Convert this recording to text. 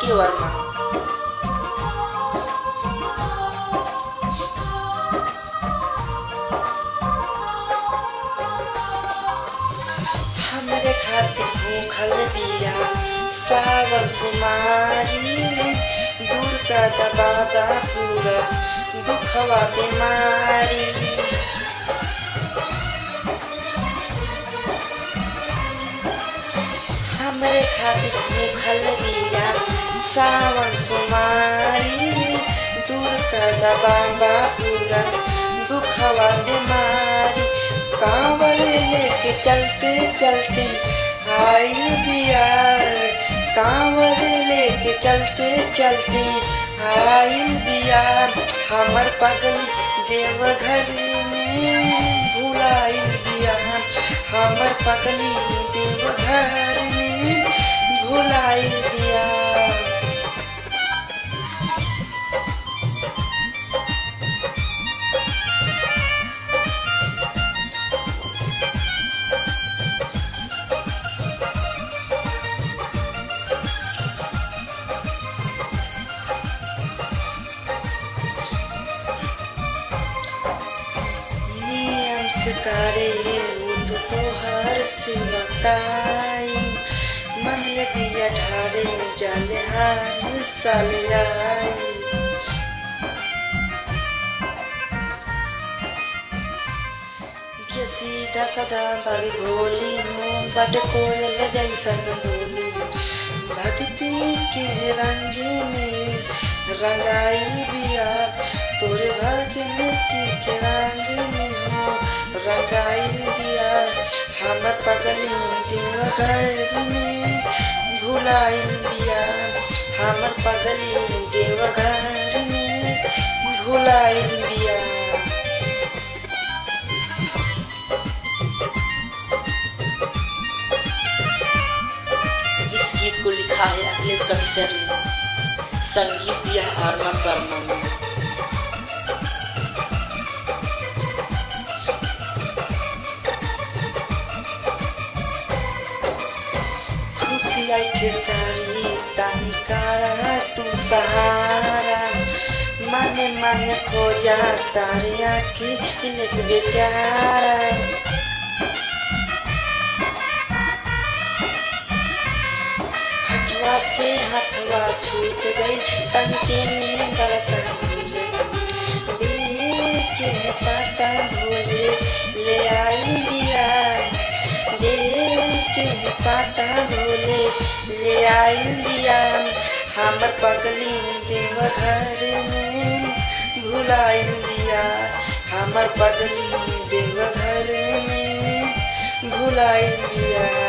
के वर्मा। हमरे खातिर भूखल बिया सावन सुमारी, दूर का दबादा पूरा दुखवा बीमारी। हमरे खातिर भूखल बिया सावन सुमारी, दूर का दबादा पूरा दुखवा बीमारी। कांवर लेके चलते चलते आई बिया, कांवर लेके चलते चलते आई बिया। हमर पगली देवघर में भुलाई बिया, हमर पगली देवघर में भुलाई बिया। करे तो तोहर सिवताई, मन ले बिया ढारे जाले हर साल आई। बिया सीधा साधा बड़ी भोली मुँह बट कोयल जैसन बोली, भक्ति के रंग में रंगाई बिया, तोरे भक्ति के रंग में रंगाई बिया। हमर पगली देवघर में भुलाई बिया, हमर पगली देवघर में भुलाई बिया। इस गीत को लिखा है अखिलेश कश्यप ने, संगीत दिया आरमा शर्मा ने। के सारी तानी कारा तू सहारा, माने माने खो जा तारे आँखी इनस बेचारा। हथवा से हथवा छूट गई तनके में बरता भूले, बेल के पाता भूले ले आई बिया, बेल के पाता भूले ले आई बिया। हमर पगली देवघर में भुलाई बिया, हमर पगली देवघर में भुलाई बिया।